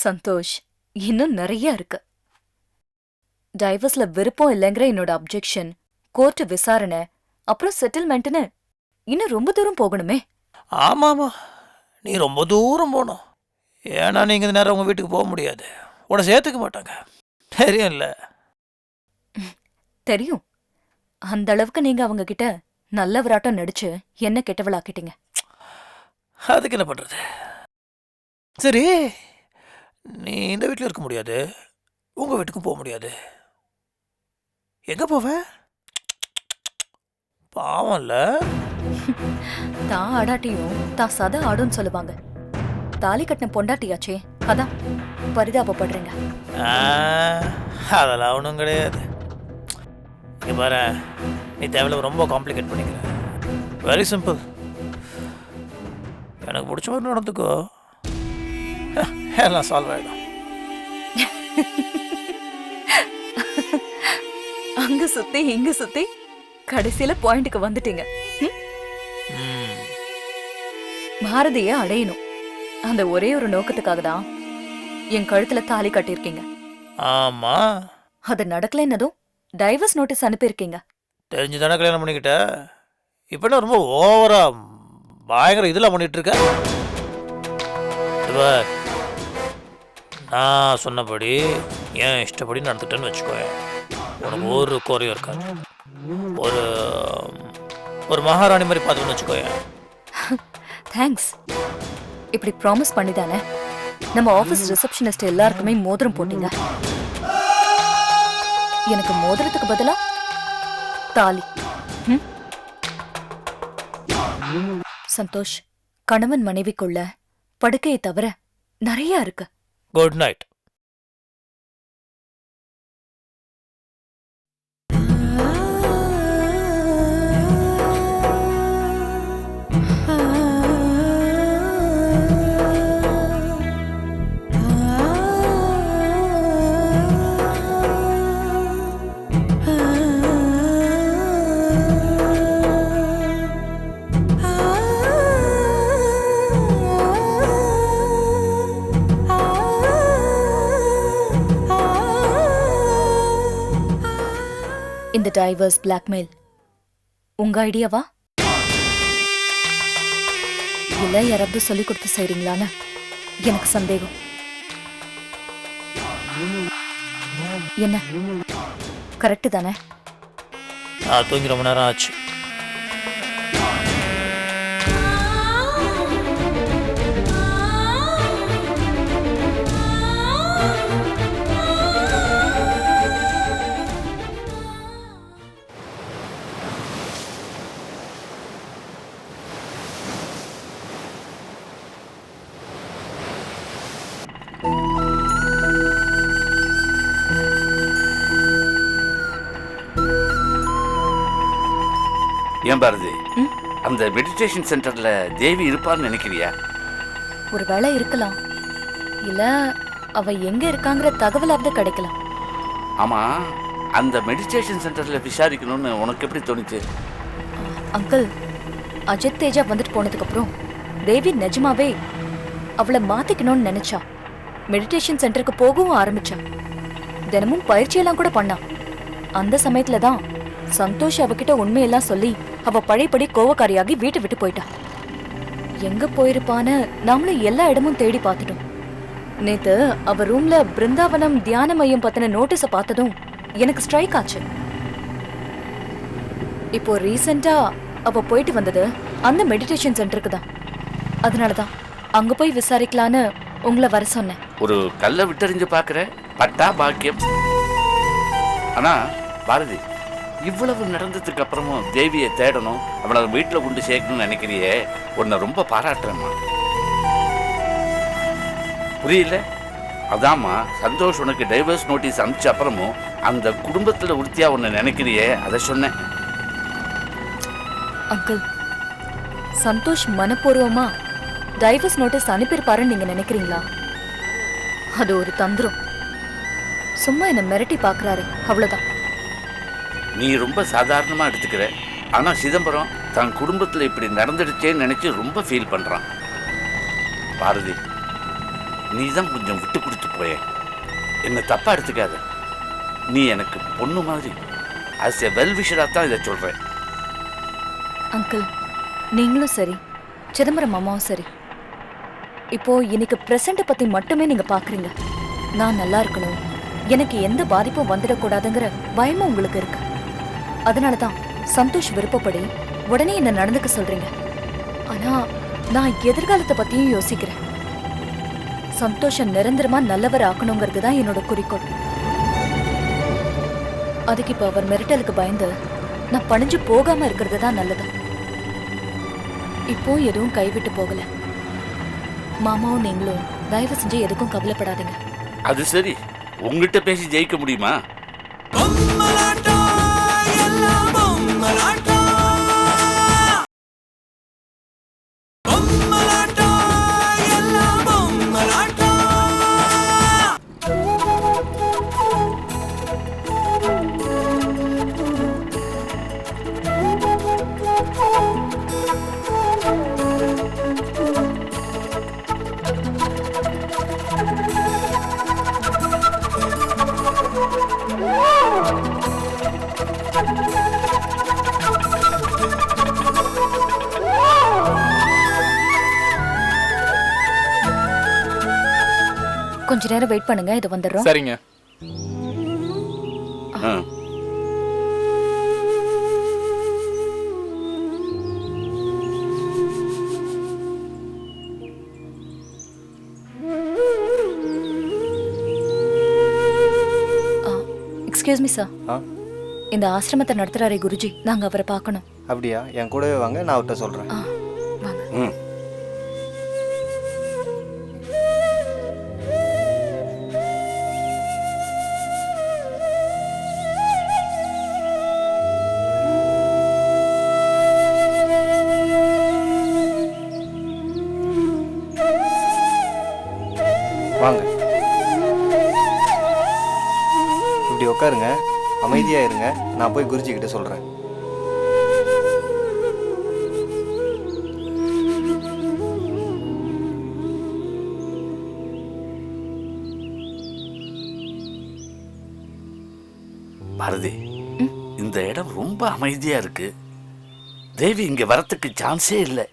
சந்தோஷ், இன்னும் நிறைய இருக்கு. டைவர்ஸ்ல விருப்பம் இல்லைங்கிற என்னோட அப்ஜெக்ஷன், கோர்ட்டு விசாரணை, அப்புறம் செட்டில்மெண்ட்னு இன்னும் ரொம்ப தூரம் போகணுமே. ஆமாம் ஆமாம், நீ ரொம்ப தூரம் போகணும். ஏன்னா நீங்கள் இந்த நேரம் உங்கள் வீட்டுக்கு போக முடியாது, உன்னை சேர்த்துக்க மாட்டாங்க. தெரியும்ல? தெரியும். அந்த அளவுக்கு நீங்க அவங்க கிட்ட நல்லவராட்டம் நடிச்சு என்ன கெட்டவளாக்கிட்டீங்க. அதுக்கு என்ன பண்ணுறது? சரி, நீ இந்த வீட்டில் இருக்க முடியாது, உங்கள் வீட்டுக்கும் போக முடியாது. எங்கே போவ? பாவம்ல. தான் ஆடாட்டியும் தான் சத ஆடுன்னு சொல்லுவாங்க. தாலி கட்டின பொண்டாட்டியாச்சே, அதான் பரிதாபப்படுறீங்க. அதெல்லாம் ஒன்றும் கிடையாது. இங்கே பாரு, நீ தேவையில்ல ரொம்ப காம்ப்ளிகேட் பண்ணிக்கிற. Very simple. எனக்கு பிடிச்ச மாதிரி நடந்துக்கோ, எல்லாம் சால்வ் ஆகிடும். அங்க சுத்தி இங்க சுத்தி கடைசியில பாயிண்ட்டுக்கு வந்துட்டீங்க. பாரதிய அடையணும், அந்த ஒரே ஒரு நோக்கத்துக்காக தான் என் கழுத்துல தாலி கட்டியிருக்கீங்க. ஆமா, அது நடக்கலைன்னதும் டைவர்ஸ் நோட்டீஸ் அனுப்பியிருக்கீங்க. தெரிஞ்சு தானே கல்யாணம் பண்ணிக்கிட்ட. இப்போ என்ன ரொம்ப ஓவரா பயங்கர இதெல்லாம் பண்ணிட்டு இருக்க? நான் சொன்னபடி ஏன் இஷ்டப்படி நடந்துட்டேன்னு வச்சுக்கோங்க, உனக்கு ஒரு குறையும் இருக்காது. ஒரு ஒரு மகாராணி மாதிரி பார்த்துன்னு வச்சுக்கோங்க. தேங்க்ஸ். இப்படி ப்ராமிஸ் பண்ணிதானே நம்ம ஆபீஸ் ரிசப்ஷனிஸ்ட் எல்லாருக்குமே மோதிரம் போட்டீங்க. எனக்கு மோதிரத்துக்கு பதிலா தாலி. சந்தோஷ், கணவன் மனைவிக்குள்ள படுக்கையை தவிர நிறைய இருக்கு. Good night. இந்த டைவர்ஸ் பிளாக்மெயில் உங்க ஐடியாவா இல்ல யாராவது சொல்லி கொடுத்து செய்றீங்களான்னு எனக்கு சந்தேகம். என்ன கரெக்ட் தானே? தூங்கி ரொம்ப நேரம் ஆச்சு. ஏன் பாரதி, அந்த மெடிடேஷன் சென்டர்ல தேவி இருப்பான்னு நினைக்கிறியா? ஒரு வேளை இருக்கலாம், இல்ல அவ எங்க இருக்காங்கிற தகவலாவது கிடைக்கலாம். ஆமா, அந்த மெடிடேஷன் சென்டர்ல விசாரிக்கணும்னு உனக்கு எப்படி தோணுச்சு? அங்கிள், அஜித் தேஜா வந்துட்டு போனதுக்கு அப்புறம் தேவி நிஜமாவே அவளை மாத்திக்கணும்னு நினைச்சா. மெடிடேஷன் சென்டருக்கு போகவும் ஆரம்பிச்சா. தினமும் பயிற்சியெல்லாம் கூட பண்ணா. அந்த சமயத்துல தான் சந்தோஷ் அவகிட்ட உண்மையெல்லாம் சொல்லி அவ பழையபடி கோவக்காரியாகி வீட்டை விட்டு போயிட்டா. எங்க போயிருப்பான்னு நாமளும் எல்லா இடமும் தேடி பார்த்துட்டோம். நேத்து அவ ரூம்ல பிருந்தாவனம் தியான மையம் பத்தின நோட்டீஸ பார்த்ததும் எனக்கு ஸ்ட்ரைக் ஆச்சு. இப்போ ரீசெண்டா அவ போயிட்டு வந்தது அந்த மெடிடேஷன் சென்டருக்கு தான். அதனாலதான் அங்க போய் விசாரிக்கலான்னு உங்களை வர சொன்னேன். ஒரு கல்ல விட்டறிஞ்சு பாக்குற பட்டா பாக்கியம். ஆனா பாரதி, இவ்வளவு நடந்ததுக்கு அப்புறமும் தேவியை தேடணும், அவளை வீட்டில் கொண்டு சேர்க்கணும்னு நினைக்கிறியே, உன்னை ரொம்ப பாராட்டுறேம்மா. புரியல? அதாம்மா, சந்தோஷ் உனக்கு டைவர்ஸ் நோட்டீஸ் அனுப்பிச்ச அப்புறமும் அந்த குடும்பத்தில் உறுதியா உன்னை நினைக்கிறியே, அதை சொன்னேன். அங்கிள், சந்தோஷ் மனப்பூர்வமா டைவர்ஸ் நோட்டீஸ் அனுப்பியிருப்பாருன்னு நீங்க நினைக்கிறீங்களா? அது ஒரு தந்திரம். சும்மா என்ன மிரட்டி பாக்குறாரு, அவ்வளவுதான். நீ ரொம்ப சாதாரணமாக எடுத்துக்கிற. ஆனால் சிதம்பரம் தன் குடும்பத்தில் இப்படி நடந்துடுச்சேன்னு நினச்சி ரொம்ப ஃபீல் பண்ணுறான். பாரதி, நீ தான் கொஞ்சம் விட்டு கொடுத்து போய. என்னை தப்பா எடுத்துக்காத. நீ எனக்கு பொண்ணு மாதிரி. as a well wisher தான் இதை சொல்றேன். அங்கிள், நீங்களும் சரி, சிதம்பரம் அம்மாவும் சரி, இப்போ இன்னைக்கு பிரசண்ட்டை பத்தி மட்டுமே நீங்க பாக்குறீங்க. நான் நல்லா இருக்கணும், எனக்கு எந்த பாதிப்பும் வந்துடக்கூடாதுங்கிற பயமும் உங்களுக்கு இருக்கு. அதனாலதான் சந்தோஷ் விருப்பப்படி உடனே என்ன நடந்துக்க சொல்றீங்க. ஆனா நான் எதிர்காலத்தை பத்தியும் யோசிக்கிறேன். சந்தோஷம் நிரந்தரமா நல்லவர் ஆக்கணுங்கிறது தான் என்னோட குறிக்கோள். அதுக்கு இப்ப அவர் மிரட்டலுக்கு பயந்து நான் பணிஞ்சு போகாம இருக்கிறது தான் நல்லது. இப்போ எதுவும் கைவிட்டு போகல. மாமாவும் நீங்களும் தயவு செஞ்சு எதுக்கும் கவலைப்படாதீங்க. அது சரி, உங்ககிட்ட பேசி ஜெயிக்க முடியுமா? கொஞ்ச நேரம் வெயிட் பண்ணுங்க, இது வந்துடுறோம். சரிங்க. எக்ஸ்கியூஸ் மீ சார், இந்த ஆசிரமத்தை நடத்துறாரே குருஜி, நாங்க அவரை பார்க்கணும். அப்படியா? என் கூடவே வாங்க, நான் அவர்கிட்ட சொல்றேன். வாங்க. வாங்க, இப்படி உட்காருங்க, அமைதியா இருங்க. நான் போய் குருஜி கிட்ட சொல்றேன். பாரதி, இந்த இடம் ரொம்ப அமைதியா இருக்கு. தேவி இங்க வரத்துக்கு சான்ஸே இல்லை.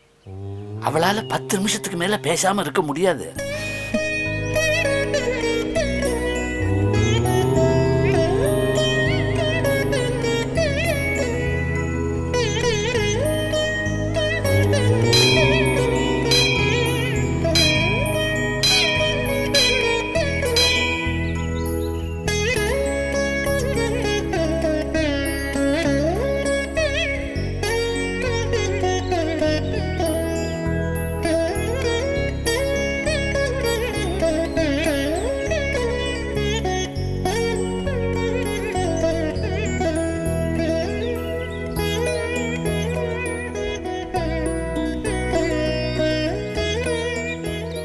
அவளால 10 நிமிஷத்துக்கு மேல பேசாம இருக்க முடியாது.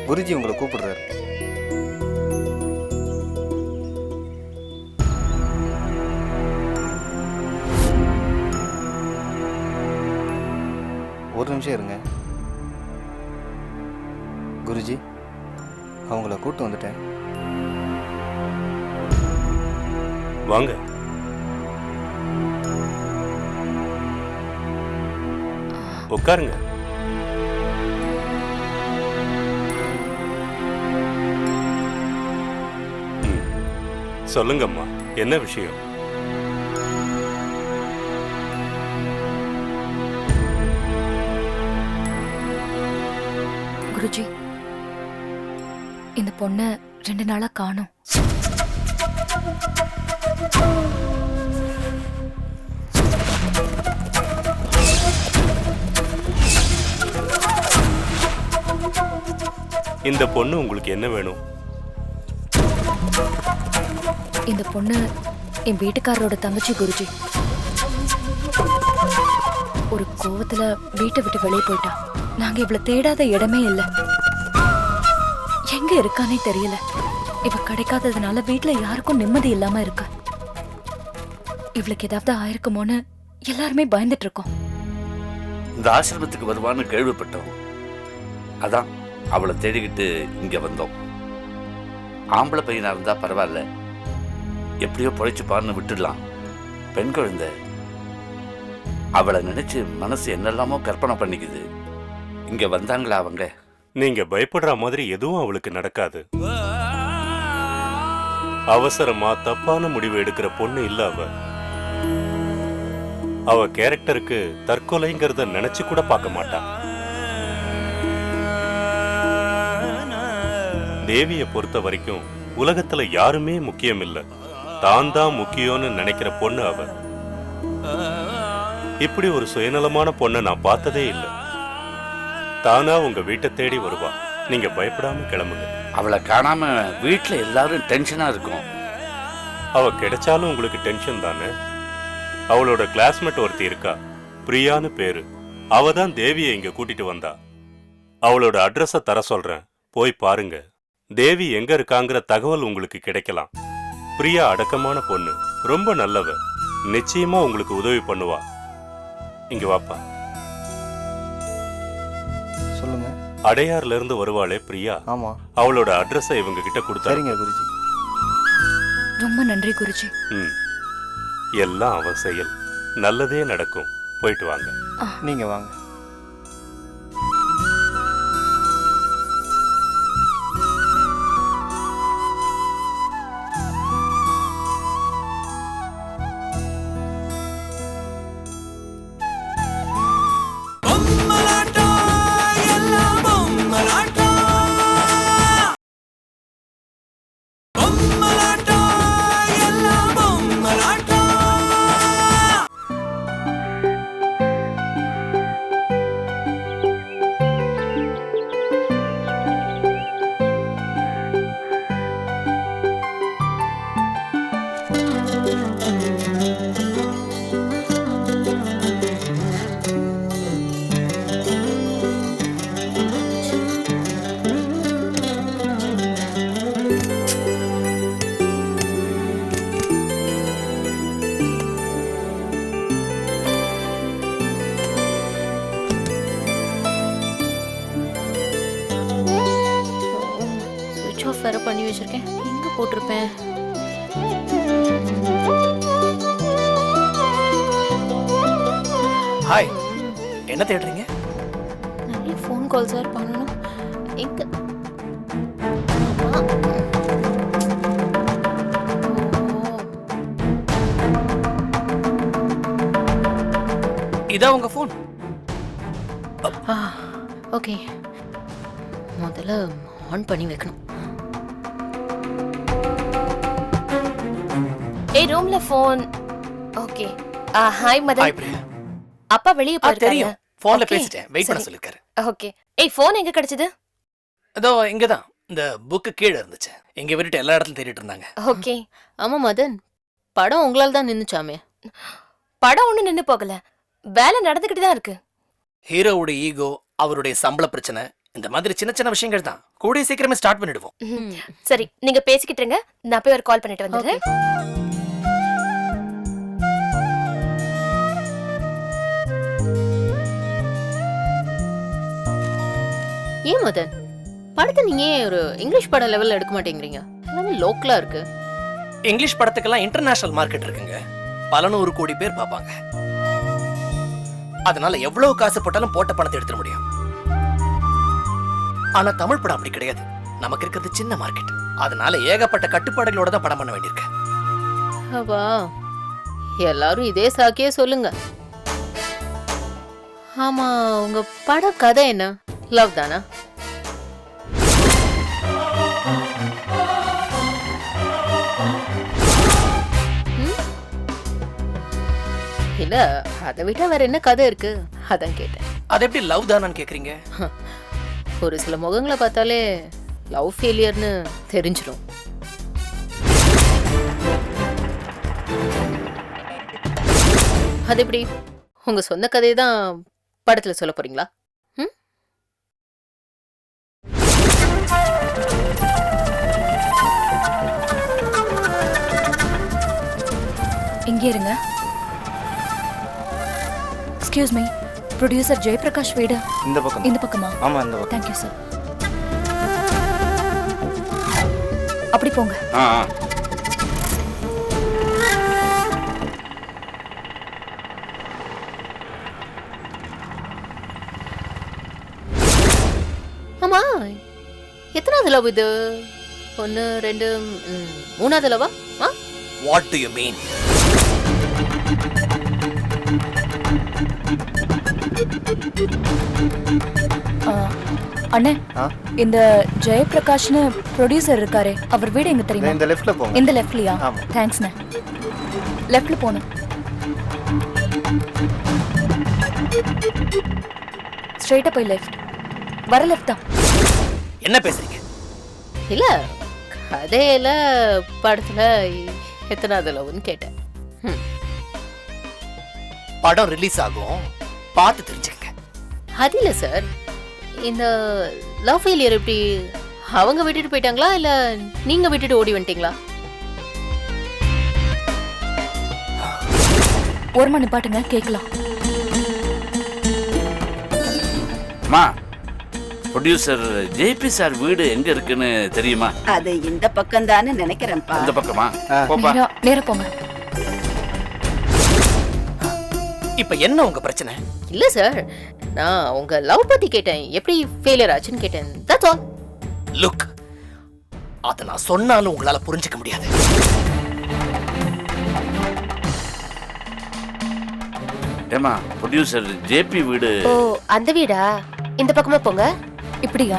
குருஜி உங்களை கூப்பிடுறாரு. ஒரு நிமிஷம் இருங்க. குருஜி, அவங்கள கூப்பிட்டு வந்துட்டேன். வாங்க. உட்காருங்க. சொல்லுங்கம்மா, என்ன விஷயம்? குருஜி, இந்த பொண்ணை 2 நாளா காணோம். இந்த பொண்ணு உங்களுக்கு என்ன வேணும்? இந்த பொண்ணு என் வீட்டுக்காரரோட தங்கச்சி குருஜி. ஒரு கோவத்துல வீட்டை விட்டு வெளியே போயிட்டா. நாங்க இவளை தேடாத இடமே இல்லை. எங்க இருக்கானே தெரியல. இவ கிடைக்காததுனால வீட்டுல யாருக்கும் நிம்மதி இல்லாம இருக்கா. இவளுக்கு ஏதாவது ஆயிருக்குமோன்னு எல்லாருமே பயந்துட்டு இருக்கோம். இந்த ஆசிரமத்துக்கு வருவான்னு கேள்விப்பட்டோம். அதான் அவளை தேடிக்கிட்டு இங்க வந்தோம். ஆம்பளை பையனா இருந்தா பரவாயில்ல, எப்படியோ பொழைச்சுப்பான்னு விட்டுடலாம். பெண் குழந்தை, அவளை நினைச்சு மனசு என்னெல்லாமோ கற்பனை பண்ணிக்குது. இங்க வந்தாங்களா அவங்க? நீங்க பயப்படுற மாதிரி எதுவும் அவளுக்கு நடக்காது. அவசரமா தப்பான முடிவு எடுக்கிற பொண்ணு இல்ல அவ. அவ கேரக்டருக்கு தற்கொலைங்கிறத நினைச்சு கூட பார்க்க மாட்டா. தேவிய பொறுத்த வரைக்கும் உலகத்துல யாருமே முக்கியம் இல்ல, தான் தான் முக்கியம்னு நினைக்கிற பொண்ணு அவ. இப்படி ஒரு சுயநலமான பொண்ணை நான் பார்த்ததே இல்லை. தானா உங்க வீட்டை தேடி வருவா. நீங்க பயப்படாம கிளம்புங்க. அவளை காணாம வீட்டுல எல்லாரும் டென்ஷனா இருக்கும். அவ கிடைச்சாலும் உங்களுக்கு டென்ஷன் தானே. அவளோட கிளாஸ்மேட் ஒருத்தி இருக்கா, பிரியான்னு பேரு. அவ தான் தேவியை இங்க கூட்டிட்டு வந்தா. அவளோட அட்ரஸ தர சொல்றேன், போய் பாருங்க. தேவி எங்க இருக்காங்கிற தகவல் உங்களுக்கு கிடைக்கலாம். பிரியா அடக்கமான பொண்ணு, ரொம்ப நல்லவ. நிச்சயமா உங்களுக்கு உதவி பண்ணுவா. இங்க வாப்பா. சொல்லுங்க. அடையார்ல இருந்து வருவாளே பிரியா, ஆமா. அவளோட அட்ரஸை இவங்க கிட்ட கொடுத்தாங்க. சரிங்க குருஜி. ரொம்ப நன்றி குருஜி. எல்லாம் அவன் செயல். நல்லதே நடக்கும். போயிட்டு வாங்க. நீங்க வாங்க. வேற பண்ணி வச்சிருக்கேன், எங்க போட்டிருப்பேன்? ஹாய், என்ன தேடுறீங்க? நிறைய ஃபோன் கால் சார் பண்ணணும். எங்க இதான் உங்க ஃபோன்? ஓகே, முதல்ல ஆன் பண்ணி வைக்கணும். ஏய், ரூம்ல phone. Okay. Hi Madhan. Hi Priya. அப்பா வெளிய போயிருக்காங்க. தெரியும், ஃபோன்ல Okay, பேசிட்டேன். வெயிட் பண்ண சரி. சொல்லிருக்காரு. ஓகே. ஏய், ஃபோன் எங்க கிடைச்சது? அதோ இங்க தான், இந்த புக்கு கீழே இருந்துச்சு. எங்க விட்டுட்டு எல்லா இடத்துலயும் தேடிட்டு இருந்தாங்க. ஓகே. ஆமா மதன், படம் உங்களால தான் நின்னுச்சாமே. படம் ஒண்ணு நின்னு போகல, வேலை நடந்துகிட்டு தான் இருக்கு. ஹீரோவோட ஈகோ, அவருடைய சம்பள பிரச்சனை, இந்த மாதிரி சின்ன சின்ன விஷயங்கள் தான். கூடிய சீக்கிரமே ஸ்டார்ட் பண்ணிடுவோம். சரி, நீங்க பேசிக்கிட்டு இருங்க, நான் போய் ஒரு கால் பண்ணிட்டு வந்துடுறேன். ஏன் மதன், படத்தை நீங்க ஏன் ஒரு இங்கிலீஷ் படம் லெவல்ல எடுக்க மாட்டேங்கிறீங்க? எல்லாமே லோக்கலா இருக்கு. இங்கிலீஷ் படத்துக்கெல்லாம் இன்டர்நேஷனல் மார்க்கெட் இருக்குங்க. பல 100 கோடி பேர் பார்ப்பாங்க. அதனால எவ்வளவு காசு போட்டாலும் போட்ட பணத்தை எடுத்துட முடியும். ஆனா தமிழ் படம் அப்படி கிடையாது. நமக்கு இருக்கிறது சின்ன மார்க்கெட். அதனால ஏகப்பட்ட கட்டுப்பாடுகளோட தான் படம் பண்ண வேண்டியிருக்கு. அப்பா, எல்லாரும் இதே சாக்கியே சொல்லுங்க. ஆமா, உங்க பட கதை என்ன? லவ் தானா? இல்ல, அதை விட்டா வேற என்ன கதை இருக்கு? அதான் கேட்டேன். அது எப்படி லவ் தானான்னு கேக்குறீங்க? ஒரு சில முகங்களை பார்த்தாலே லவ் ஃபெயிலியர்னு தெரிஞ்சிடும். அது எப்படி? உங்க சொந்த கதையை தான் படத்துல சொல்ல போறீங்களா? இங்கே இருங்க. எக்ஸ்கியூஸ் மீ, ப்ரொடியூசர் ஜெயபிரகாஷ் வீடு இந்த பக்கம். இந்த பக்கமா? ஆமா, இந்த பக்கம். Thank you sir. அப்படி போங்க. ஆ ஆ. ஆமா, எத்தனாவது லவ் இது? 1 2 3வது லவா? What do you mean? அண்ணே, ஆ இந்த ஜெயபிரகாஷ்னு ப்ரொடியூசர் இருக்காரே, அவர் வீடு எங்க தெரியுமா? இந்த லெஃப்ட்ல போங்க. இந்த லெஃப்ட்லயா? ஆமா. தேங்க்ஸ்ண்ணே. லெஃப்ட்ல போகணும். ஸ்ட்ரைட்டா போய் லெஃப்ட். வர லெஃப்ட் தான். என்ன பேசுறீங்க? இல்ல, கதையில படத்துல எத்தனாவது லவ்னு கேட்டேன். படம் ரிலீஸ் ஆகும், பார்த்து தெரிஞ்சுக்கங்க. அது இல்ல சார், இந்த லவ் ஃபெயிலியர் எப்படி? அவங்க விட்டுட்டு போயிட்டாங்களா இல்ல நீங்க விட்டுட்டு ஓடி வந்துட்டீங்களா? ஒரு மணி பாட்டுங்க கேட்கலாம். அம்மா, ப்ரொடியூசர் ஜேபி சார் வீடு எங்க இருக்குன்னு தெரியுமா? அது இந்த பக்கம் தானே நினைக்கிறேன்ப்பா. அந்த பக்கமா? போப்பா. நேரா போங்க. இப்ப என்ன உங்க பிரச்சனை? இல்ல சார், நான் உங்க லவ் பத்தி கேட்டேன், எப்படி ஃபெயிலியர் ஆச்சுன்னு கேட்டேன். That's all. லுக், அத நான் சொன்னாலும் உங்களால புரிஞ்சுக்க முடியாது. ஏமா, ப்ரொடியூசர் ஜேபி வீடு. ஓ, அந்த வீடா? இந்த பக்கமா போங்க. இப்படியா?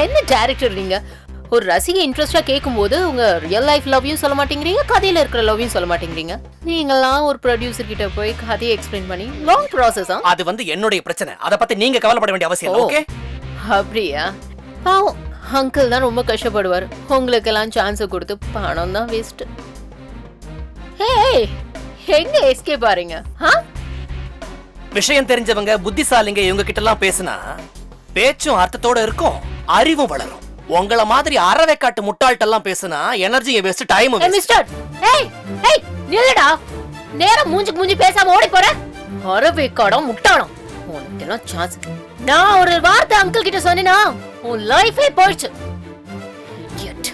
என்ன டைரக்டர் நீங்க? ஒரு ரசிகை இன்ட்ரெஸ்டா கேட்கும்போது உங்க ரியல் லைஃப் லவ்வையும் சொல்ல மாட்டேங்கிறீங்க, கதையில இருக்கிற லவ்வையும் சொல்ல மாட்டேங்கிறீங்க. நீங்களாம் ஒரு ப்ரொடியூசர் கிட்ட போய் கதையை எக்ஸ்பிளைன் பண்ணி லாங் ப்ராசஸா? அது வந்து என்னுடைய பிரச்சனை. அத பத்தி நீங்க கவலைப்பட வேண்டிய அவசியம் இல்லை. ஓகே? அப்படியா? பாவம், அங்கிள் தான் ரொம்ப கஷ்டப்படுவார். உங்களுக்கெல்லாம் சான்ஸ் கொடுத்து பணம் தான் வேஸ்ட். ஏய், எங்க எஸ்கேப் ஆறீங்க? விஷயம் தெரிஞ்சவங்க, புத்திசாலிங்க இவங்க கிட்ட எல்லாம் பேசினா பேச்சும் அர்த்தத்தோட இருக்கும், அறிவும் வளரும். உங்களை மாதிரி அறவே காட்டு முட்டாள்கிட்ட பேசினா energy waste, time waste. Mister, ஏய் ஏய் நில்லுடா. நேரா மூஞ்சிக்கு மூஞ்சி பேசாம ஓடி போற. அறவே காடம் முட்டாளம். உனக்கெல்லாம் சான்ஸ். நான் ஒரு வார்த்தை அங்கிள் கிட்ட சொன்னேனா உன் லைஃபே போயிடுச்சு. இடியட்.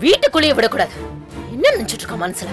வீட்டுக்குள்ளேயே விடக்கூடாது. என்ன நினைச்சிட்டு இருக்க மனசுல?